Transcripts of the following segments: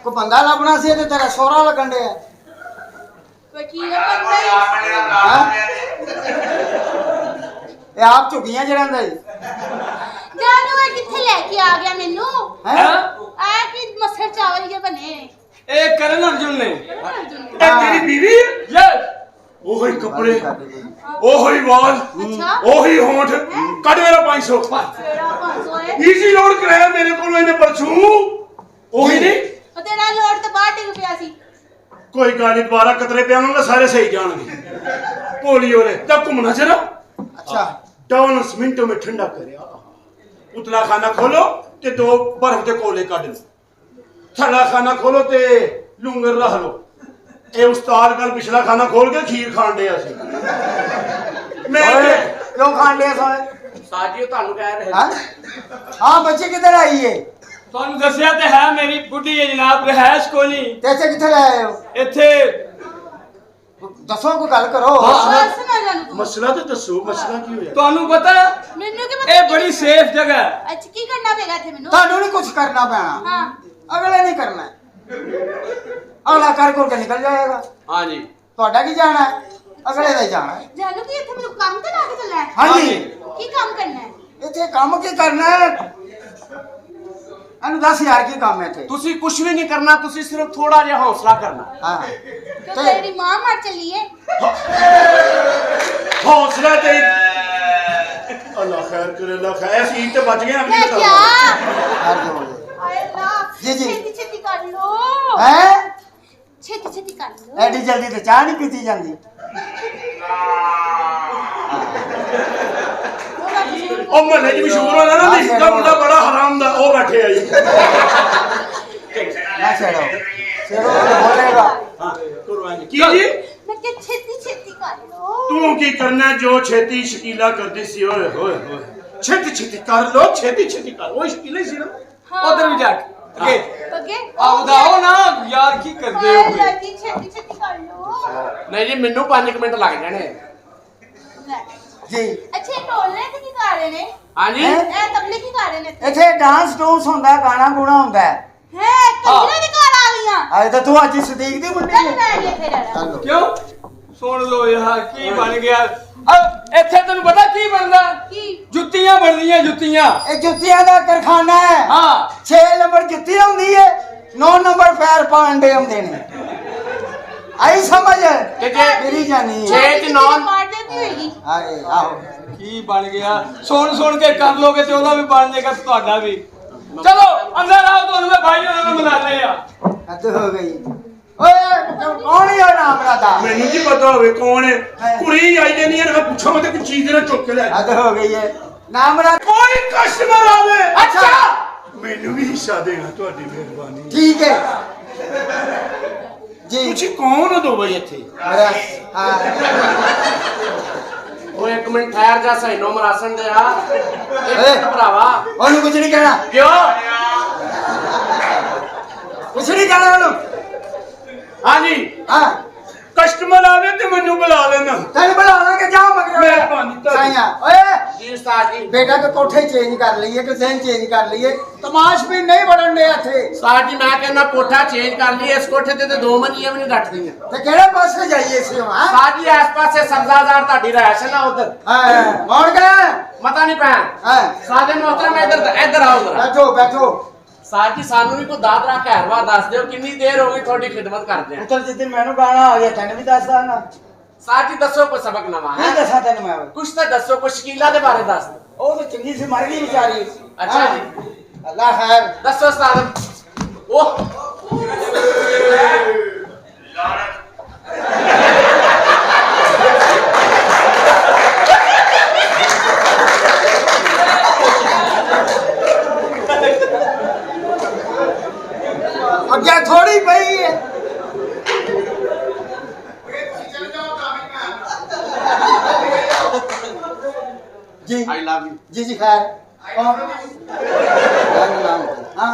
को बंदा लभना सी ते तेरा सोहरा लगन डे आप झुगियां जड़ा जानू है किथे लेके आ गया मेनू आ कि मसर चावल ये बने ए करण अर्जुन ने ए तेरी बीवी यस ओही कपड़े ओही वाल अच्छा ओही होंठ कट मेरा 500 तेरा 500 है इजी लोड कराया मेरे को मैंने परसों ओही नहीं तेरा लोड तो 62 रुपया सी कोई गल नहीं दोबारा कतरे पियावांगा सारे सही जाणगे पोलियो रे तब घूमना चला अच्छा डाउन मिनटों में ठंडा करया उतला खाना खोलो ते दो बर्फ दे कोले कढ लो थला खाना खोलो ते लूंगर रख लो ए उस्ताद कल पिछला खाना खोल के खीर खान दे असी मैं क्यों खान डे साले साजियो ਤੁਹਾਨੂੰ ਕਹਿ ਰਹੇ हां बच्चे किधर आई है ਤੁਹਾਨੂੰ ਦੱਸਿਆ ਤੇ ਹੈ ਮੇਰੀ ਬੁੱਢੀ ਹੈ ਜਨਾਬ ਰਹਿਸ਼ ਕੋਈ ਨਹੀਂ कैसे किथे ले आए हो ਇੱਥੇ दसो कोई गल करो बस ना जानू मसला तो दसो मसला की होया ਤੁਹਾਨੂੰ ਪਤਾ मेनू के ਇਹ ਬੜੀ ਸੇਫ ਜਗ੍ਹਾ ਹੈ अच्छा की करना पेगा थे मेनू थानू नहीं कुछ करना पैना हां अगले नहीं करना अगला कर के निकल जाएगा ਹਾਂ ਜੀ ਤੁਹਾਡਾ ਕੀ ਜਾਣਾ ਹੈ ਅਗਲੇ ਦਾ ਜਾਣਾ ਹੈ जानू की इथे मेनू काम ते लाके चलना है ਹਾਂਜੀ की काम करना है ਇੱਥੇ ਕੰਮ ਕੀ ਕਰਨਾ ਹੈ ਇਹਨੂੰ 10000 ਕੀ ਕੰਮ ਹੈ ਇੱਥੇ ਤੁਸੀਂ ਕੁਝ ਵੀ ਨਹੀਂ ਕਰਨਾ ਤੁਸੀਂ ਸਿਰਫ ਥੋੜਾ ਜਿਹਾ ਹੌਸਲਾ ਕਰਨਾ ਹਾਂ तो तेरी मां मर चली है हौसला दे अल्लाह खैर करे अल्लाह खैर ऐसी तो बच गए हम मैं की क्या ਹਰ ਜੋ हाय अल्लाह जी, जी। छेती छेती कर लो ਹੈ छेती छेती कर लो ਐਡੀ ਜਲਦੀ ਤੇ ਚਾਹ ਨਹੀਂ ਪੀਤੀ ਜਾਂਦੀ ओ महल्ले च मशहूर होना ना इसका मुंडा बड़ा हराम दा ओ बैठे आ जी ਨਾ ਛੇੜੋ ਛੇੜੋ तो बोलेगा हां कुर्बानी की जी मैं क्या छेती छेती कर लो तू की करना जो छेती शकीला करदी सी ओए होए होए छेती छेती कर लो छेती छेती कर ओ शकीला ही सी ना ਉਧਰ ਵੀ ਜਾ ਕੇ ਅੱਗੇ ओके ਆਉਦਾਓ ਨਾ ਯਾਰ ਕੀ ਕਰਦੇ ਹੋ हाय लड़की छेती छेती कर लो ਨਹੀਂ ਜੀ ਮੈਨੂੰ 5 ਮਿੰਟ ਲੱਗ ਜਾਣੇ ले। ਜੀ अच्छा ये ढोलने ते की कर रहे ने ਹਾਂ ਜੀ हैं? ए तबले की कर रहे ने ਇੱਥੇ ਡਾਂਸ ਡੂੰਸ ਹੁੰਦਾ ਗਾਣਾ ਗੁਣਾ ਹੁੰਦਾ ਹੈ है कंजरे दी कार आ गईयां ਅਜੇ ਤਾਂ ਤੂੰ ਅੱਜ ਹੀ ਸਦੀਕ ਦੀ ਮੁੰਡੀ चल ਹੈ मैं ये फिर आ ਚੱਲ ਕਿਉਂ ਸੁਣ ਲੋ ਯਾਰ ਕੀ ਬਣ ਗਿਆ ਇੱਥੇ ਤੈਨੂੰ ਪਤਾ ਕੀ ਬਣਦਾ की ਜੁੱਤੀਆਂ ਬਣਦੀਆਂ ਜੁੱਤੀਆਂ ਇਹ ਜੁੱਤੀਆਂ ਦਾ ਕਾਰਖਾਨਾ ਹੈ ਹਾਂ 6 ਨੰਬਰ ਜੁੱਤੀ ਹੁੰਦੀ ਹੈ 9 ਨੰਬਰ ਪੈਰ ਪਾਉਂਦੇ ਹੁੰਦੇ ਨੇ ਆਈ ਸਮਝ ਕਿ ਜੇ ਮੇਰੀ ਜਾਨੀ ਛੇ ਹੈ ਚ ਨੌ मार देती होगी ਆਏ ਆਹੋ ਕੀ ਬਣ ਗਿਆ ਸੁਣ ਕੇ ਕਰ ਲੋਗੇ ਤੇ ਉਹਦਾ ਵੀ ਬਣ ਜਾਏਗਾ ਤੇ ਤੁਹਾਡਾ ਵੀ ਚਲੋ ਅੰਦਰ ਆਓ ਤੁਹਾਨੂੰ ਮੈਂ ਭਾਈ ਉਹਨਾਂ ਨੂੰ ਮਿਲਾਣੇ ਆ ਹੱਦ ਹੋ ਗਈ ਓਏ ਕੌਣ ਹੈ ਨਾਮ ਰਾਦਾ ਮੈਨੂੰ ਕੀ ਪਤਾ ਹੋਵੇ ਕੌਣ ਹੈ ਕੁੜੀ ਆਈ ਜਾਂਦੀ ਹੈ ਨਾ ਪੁੱਛਾਂ ਮੈਂ ਤੇ ਕੋਈ ਚੀਜ਼ ਨਾ ਚੁੱਕ ਕੇ ਲੈ ਹੱਦ ਹੋ ਗਈ ਹੈ ਨਾਮ ਰਾਦਾ ਕੋਈ ਕਸਟਮਰ ਆਵੇ ਅੱਛਾ ਮੈਨੂੰ ਵੀ ਹਿੱਸਾ ਦੇਣਾ ਤੁਹਾਡੀ ਮਿਹਰਬਾਨੀ ਠੀਕ ਹੈ ਜੀ ਤੁਸੀਂ ਕੌਣ ਹੋ ਦੋ ਬਈ ਇੱਥੇ ਮੇਰਾ ਹਾਂ ਉਹ ਇੱਕ ਮਿੰਟ ਠਹਿਰ ਜਾ ਸਹੀ ਨੋ ਮਰਾਸਣ ਦੇ ਆ ਏ। ਇੱਕ ਭਰਾਵਾ ਉਹਨੂੰ ਕੁਝ ਨਹੀਂ ਕਹਿਣਾ ਕਿਉਂ ਕੁਝ ਨਹੀਂ ਕਹਿਣਾ ਉਹਨੂੰ ਹਾਂਜੀ ਹਾਂ ਕਸਟਮਰ ਆਵੇ ਤੇ ਮੈਨੂੰ ਬੁਲਾ ਲੈਣਾ ਤੈਨੂੰ ਬੁਲਾ ਲਾਂਗੇ ਜਾ ਮਗਰ ਮਿਹਰਬਾਨੀ ਤੁਹਾਡੀ। ਸਾਈਆਂ ਓਏ ਜੀ ਉਸਤਾਦ ਜੀ बेटा के कोठे चेंज कर लीए कि दिन चेंज कर लीए तमाश भी नहीं बढ़न दे थे ਉਸਤਾਦ ਜੀ ਮੈਂ ਕਹਿੰਦਾ ਕੋਠਾ ਚੇਂਜ ਕਰ ਲਈ ਇਸ ਕੋਠੇ ਤੇ ਦੋ ਮੰਜੀਆਂ ਵੀ ਨਹੀਂ ਡੱਟਦੀਆਂ ते केड़े पास से जाइए से हां ਉਸਤਾਦ ਜੀ ਇਸ ਪਾਸੇ ਸਬਜ਼ਾਜ਼ਾਰ ਤੁਹਾਡੀ ਰਹਿਸ਼ ਹੈ ਨਾ ਉਧਰ कौन गए ਮਤਾ ਨਹੀਂ ਪੈਣ हां ਸਾਦੇ ਮੋਹਤਰਮ ਇੱਧਰ ਆਓ ਜ਼ਰਾ बैठो बैठो ਸਾਦ ਜੀ ਸਾਨੂੰ ਵੀ ਕੋਈ ਦਾਦਰਾ ਕਹਿਰਵਾ ਦੱਸ ਦਿਓ ਕਿੰਨੀ ਦੇਰ ਹੋ ਗਈ ਤੁਹਾਡੀ ਖਿਦਮਤ ਕਰਦੇ ਆ उतर जिस दिन मैनू गाना आ गया तैਨੂੰ भी दस दाना ਸਾਦ ਜੀ ਦੱਸੋ ਕੋਈ ਸਬਕ ਨਵਾਂ नहीं ਹੈ दसा तेन मैं ਕੁਛ ਤਾਂ ਦੱਸੋ ਕੋਈ ਸ਼ਕੀਲਾ ਦੇ ਬਾਰੇ ਦੱਸ ਦਿਓ ओ तो चंगी सी मर गई बेचारी अच्छा हाँ। जी। अल्लाह खैर ਦੱਸੋ ਉਸਤਾਦ ਉਹ अगे थोड़ी पई है जी ਆਈ ਲਵ ਯੂ जी जी खैर कौन हाँ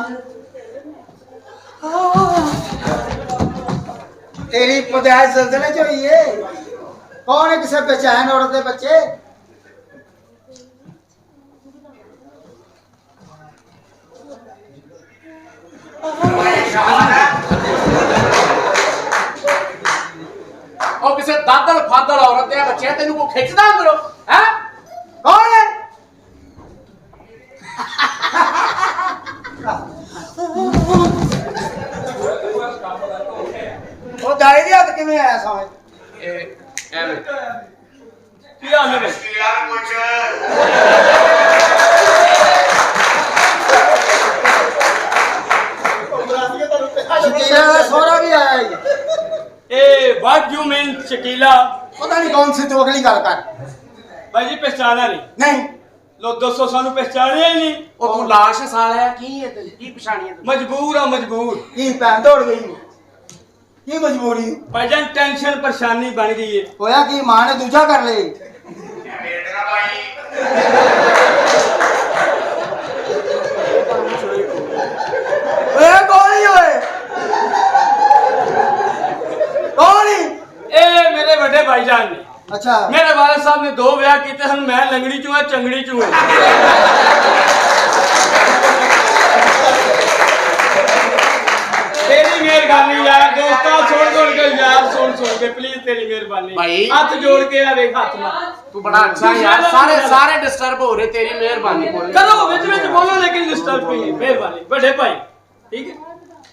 तेरी पैदाइश जल्दले च हुई है कौन है किसी बेचैन औरत के बच्चे ਮਾਤਰ ਔਰਤ ਦੇ ਬੱਚੇ ਤੈਨੂੰ ਕੋ ਖਿੱਚਦਾ ਅੰਦਰੋਂ ਹੈ ਕੌਣ ਹੈ ਉਹ ਦਾਈ ਦੇ ਹੱਥ ਕਿਵੇਂ ਆਇਆ ਸਮਝ ਇਹ ਐਵੇਂ ਕੀ ਹਾਲ ਹੈ ਯਾਰ ਕੁਛ ਸ਼ਕੀਲਾ ਦਾ ਸੋਹਰਾ ਵੀ ਆਇਆ ਜੀ ਇਹ ਵਾਟ ਯੂ ਮੀਨ ਸ਼ਕੀਲਾ ਪਤਾ ਨਹੀਂ ਕੌਣ ਸੀ ਤੂੰ ਅਗਲੀ ਗੱਲ ਕਰ ਭਾਈ ਜੀ ਪਛਾਣਾ ਨਹੀਂ ਨਹੀਂ ਲੋ ਦੋਸਤੋ ਸਾਨੂੰ ਪਛਾਣਿਆ ਹੀ ਨਹੀਂ ਉਹ ਤੂੰ ਲਾਸ਼ ਸਾਲਿਆ ਕੀ ਹੈ ਤੈਨੂੰ ਕੀ ਪਛਾਣੀਆਂ ਤੂੰ ਮਜਬੂਰ ਆ ਮਜਬੂਰ ਕੀ ਭੈਣ ਦੌੜ ਗਈ ਕੀ ਮਜਬੂਰੀ ਭਾਈਜਾਨ ਟੈਨਸ਼ਨ ਪਰੇਸ਼ਾਨੀ ਬਣ ਗਈ ਹੈ ਹੋਇਆ ਕੀ ਮਾਂ ਨੇ ਦੂਜਾ ਕਰ ਲਈ ਓਏ ਕੋਣੀ ਓਏ ਕੋਣੀ ਇਹ ਮੇਰੇ ਵੱਡੇ ਭਾਈਜਾਨ ਨੇ ਅੱਛਾ ਮੇਰੇ ਵਾਲਦ ਸਾਹਿਬ ਨੇ 2 ਵਿਆਹ ਕੀਤੇ ਹਨ ਮੈਂ ਲੰਗੜੀ ਚੋਂ ਆ ਚੰਗੜੀ ਚੋਂ ਆ ਤੇਰੀ ਮਿਹਰਬਾਨੀ ਯਾਰ ਦੋਸਤਾ ਸੁਣ ਕੇ ਯਾਰ ਸੁਣ ਕੇ ਪਲੀਜ਼ ਤੇਰੀ ਮਿਹਰਬਾਨੀ ਭਾਈ। ਹੱਥ ਜੋੜ ਕੇ ਆ ਵੇਖ ਹੱਥ ਨਾਲ ਤੂੰ ਬੜਾ ਅੱਛਾ ਯਾਰ ਸਾਰੇ ਡਿਸਟਰਬ ਹੋ ਰਹੇ ਤੇਰੀ ਮਿਹਰਬਾਨੀ ਕੋਲ ਕਰੋ ਵਿੱਚ ਬੋਲੋ ਲੇਕਿਨ ਡਿਸਟਰਬ ਨਹੀਂ ਮਿਹਰਬਾਨੀ ਵੱਡੇ ਭਾਈ ਠੀਕ ਹੈ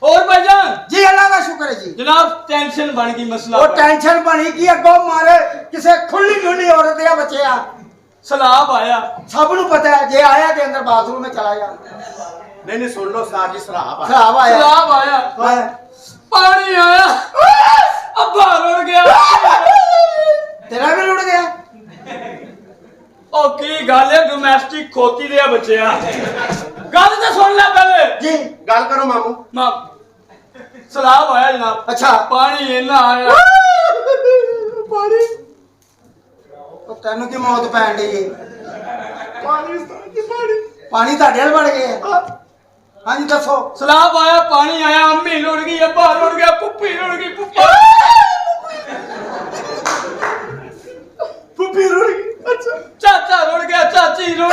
ਹੋਰ ਭਾਈਜਾਨ ਜੀ ਅੱਲਾ ਦਾ ਸ਼ੁਕਰ ਹੈ ਜੀ ਜਨਾਬ ਟੈਨਸ਼ਨ ਬਣ ਗਈ ਮਸਲਾ ਉਹ ਟੈਨਸ਼ਨ ਬਣੀ ਕੀ ਅੱਗੋਂ ਮਾਰੇ ਕਿਸੇ ਖੁੱਲੀ ਢੁੱਲੀ ਔਰਤ ਦੇ ਬੱਚੇ ਆ ਸਲਾਬ ਆਇਆ ਸਭ ਨੂੰ ਪਤਾ ਹੈ ਜੇ ਆਇਆ ਤੇ ਅੰਦਰ ਬਾਥਰੂਮ ਵਿੱਚ ਚਲਾ ਜਾ ਨਹੀਂ ਸੁਣ ਲਓ ਸਾਜੀ ਸਰਾਬ ਖਰਾਬ ਆਇਆ ਸਲਾਬ ਆਇਆ ਹਾਂ। ਪਾਣੀ ਆਇਆ ਅੱਬਾ ਰੁੜ ਗਿਆ ਤੇਰਾ ਵੀ ਲੁੜ ਗਿਆ ਉਹ ਕੀ ਗੱਲ ਹੈ ਡੋਮੈਸਟਿਕ ਖੋਤੀ ਦੇ ਬੱਚਿਆ ਗੱਲ ਤਾਂ ਸੁਣ ਲੈ ਪਹਿਲੇ ਜੀ ਗੱਲ ਕਰੋ ਮਾਮੂ ਮਾਂ ਸਲਾਬ ਆਇਆ ਜਨਾਬ ਅੱਛਾ ਪਾਣੀ ਇੰਨਾ ਆਇਆ ਪਾਣੀ ਉਹ ਤੈਨੂੰ ਕੀ ਮੌਤ ਪੈਣ ਡਈ ਏ ਪਾਣੀ ਤੁਹਾਡੇ ਨਾਲ ਬਣ ਗਿਆ ਹਾਂਜੀ ਦੱਸੋ ਸਲਾਬ ਆਇਆ ਪਾਣੀ ਆਇਆ ਅੰਮੀ ਰੁੜ ਗਈ ਅੱਬਾ ਰੁੜ ਗਿਆ ਪੁੱਪੀ ਰੁੜ ਗਈ ਪੁੱਪਾ ਪੁੱਪੀ ਰੁੜ ਗਈ ਅੱਛਾ ਚਾਚਾ ਰੁੜ ਗਿਆ ਚਾਚੀ ਰੁੜ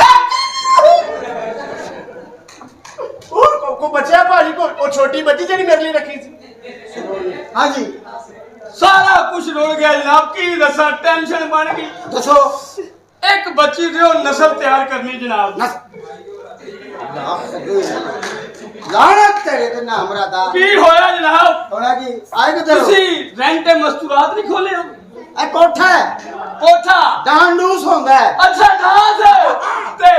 ਉਹ ਕੋ ਬਚਿਆ ਭਾਜੀ ਕੋ ਉਹ ਛੋਟੀ ਬੱਚੀ ਜਿਹੜੀ ਮੇਰੇ ਲਈ ਰੱਖੀ ਸੀ ਹਾਂਜੀ ਸਾਰਾ ਕੁਝ ਰੁੜ ਗਿਆ ਜਨਾਬ ਕੀ ਦੱਸਾਂ ਟੈਨਸ਼ਨ ਬਣ ਗਈ ਦੱਸੋ ਇੱਕ ਬੱਚੀ ਦੀ ਉਹ ਨਸਲ ਤਿਆਰ ਕਰਨੀ ਜਨਾਬ ਲਾਣਤ ਤੇਰੇ ਤੇ ਨਾਮ ਰਾਦਾ ਕੀ ਹੋਇਆ ਜਨਾਬ ਹੋਣਾ ਕੀ ਆਏ ਕਿਧਰ ਤੁਸੀਂ ਰੈਂਟ ਤੇ ਮਸਤੂਰਾਤ ਨਹੀਂ ਖੋਲੇ ਹੋ ਇਹ ਕੋਠਾ ਹੈ ਕੋਠਾ ਡਾਂਡੂਸ ਹੁੰਦਾ ਹੈ ਅੱਛਾ ਨਾਜ਼ ਤੇ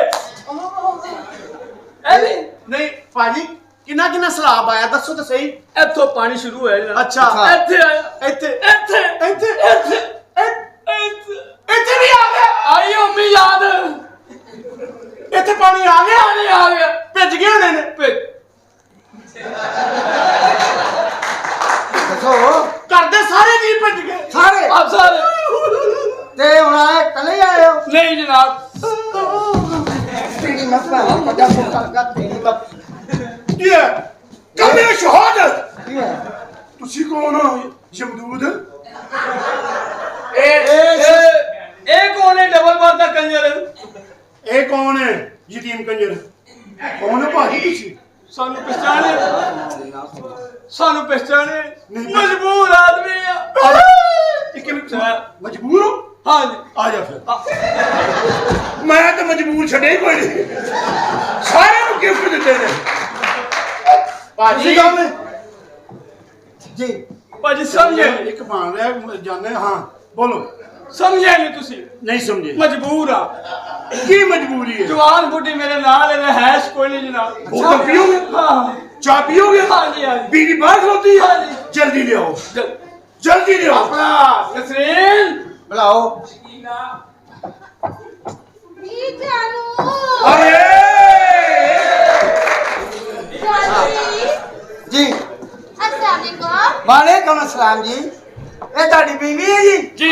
ਇਹ ਵੀ ਨਹੀਂ ਭਾਜੀ ਕਿੰਨਾ ਸਲਾਬ ਆਇਆ ਦੱਸੋ ਤਾਂ ਸਹੀ ਇੱਥੋਂ ਪਾਣੀ ਸ਼ੁਰੂ ਹੋਇਆ ਜਨਾਬ ਅੱਛਾ ਇੱਥੇ ਆਇਆ ਇੱਥੇ ਇੱਥੇ ਇੱਥੇ ਵੀ ਆ ਗਿਆ ਆਈ ਅੰਮੀ ਯਾਦ ਇੱਥੇ ਪਾਣੀ ਆ ਗਿਆ ਪਾਣੀ ਆ ਗਿਆ ਭਿੱਜ ਗਏ ਹੋਣੇ ਨੇ ਦੱਸੋ ਕਰਦੇ ਸਾਰੇ ਵੀ ਭਿੱਜ ਗਏ ਸਾਰੇ ਆਪ ਸਾਰੇ ਤੇ ਹੁਣ ਆਏ ਕੱਲੇ ਆਏ ਹੋ ਨਹੀਂ ਜਨਾਬ ਤੇਰੀ ਮੱਪਾ ਪੱਗਾ ਫੁੱਕਾ ਲਗਾ ਤੇਰੀ ਮੱਪ ਕੀ ਹੈ ਕਮੇ ਸ਼ਹਾਦਤ ਕੀ ਹੈ ਤੁਸੀਂ ਕੌਣ ਹੋ ਜਮਦੂਦ ਇਹ ਕੌਣ ਹੈ ਡਬਲ ਬਾਰ ਦਾ ਕੰਜਰ ਇਹ ਕੌਣ ਹੈ ਯਤੀਮ ਕੰਜਰ ਕੌਣ ਹੈ ਭਾਜੀ ਤੁਸੀਂ ਸਾਨੂੰ ਪਛਾਣੇ ਨਹੀਂ। ਮਜਬੂਰ ਆਦਮੀ ਆ ਇੱਕ ਮਜਬੂਰ ਹੋ ਹਾਂਜੀ ਆ ਜਾ ਫਿਰ ਮੈਂ ਤਾਂ ਮਜਬੂਰ ਛੱਡੇ ਕੋਈ ਨਹੀਂ ਸਾਰਿਆਂ ਨੂੰ ਗਿਫਟ ਦਿੱਤੇ ਨੇ ਭਾਜੀ ਜੀ ਭਾਜੀ ਸਮਝੇ ਇੱਕ ਬਣ ਰਿਹਾ ਜਾਣੇ ਹਾਂ ਬੋਲੋ ਸਮਝਿਆ ਨਹੀਂ ਤੁਸੀਂ ਨਹੀਂ ਸਮਝੇ ਮਜਬੂਰ ਆ ਕੀ ਮਜਬੂਰੀ ਹੈ ਜਵਾਨ ਬੁੱਢੀ ਮੇਰੇ ਨਾਲ ਹੈ ਹੈਸ਼ ਕੋਈ ਨਹੀਂ ਜਨਾਬ ਉਹ ਤਾਂ ਪੀਓਗੇ ਹਾਂ ਚਾਹ ਪੀਓਗੇ ਹਾਂਜੀ ਹਾਂਜੀ ਬੀੜੀ ਬਾਹਰ ਖਲੋਤੀ ਹੈ ਹਾਂਜੀ। ਜਲਦੀ ਲਿਆਓ ਜਲ- ਜਲਦੀ ਲਿਆਓ ਆਪਣਾ ਨਸਰੀਨ ਬੁਲਾਓ ਨੀ ਜਾਨੂ ਅਰੇ ਜਾਨੀ ਜੀ अस्सलाम वालेकुम ਵਾਲੇਕਮ ਅਸਲਾਮ ਜੀ ਇਹ ਤੁਹਾਡੀ ਬੀਵੀ ਹੈ ਜੀ ਜੀ